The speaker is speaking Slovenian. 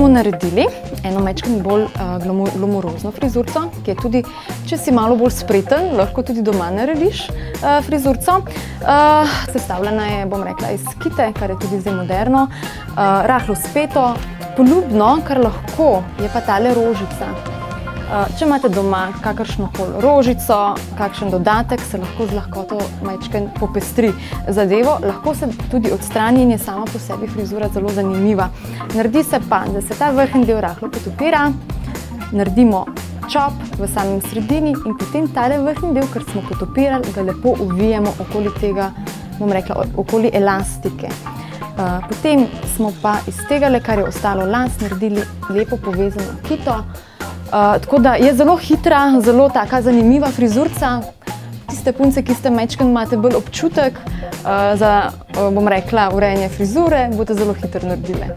bomo naredili eno majčkeno bolj glamurozno frizurico, ki je tudi, če si malo bolj spreten, lahko tudi doma narediš frizurico. Sestavljena je, bom rekla, iz kite, kar je tudi zdaj moderno, rahlo speto, poljubno, kar lahko, je pa tale rožica. Če imate doma kakršnokoli rožico, kakšen dodatek, se lahko z lahkoto majčkeno popestri zadevo. Lahko se tudi odstrani in je sama po sebi frizura zelo zanimiva. Naredi se pa, da se ta vrhnji del rahlo potopira, naredimo čop v samem sredini in potem tale vrhnji del, ker smo potopirali, ga lepo uvijemo okoli tega, bom rekla, okoli elastike. Potem smo pa iz tega, kar je ostalo las, naredili lepo povezano kito. Tako da je zelo hitra, zelo taka zanimiva frizurica. Tiste punce, ki ste majčkeno imate bolj občutek za, bom rekla, urejanje frizure, boste zelo hitro naredile.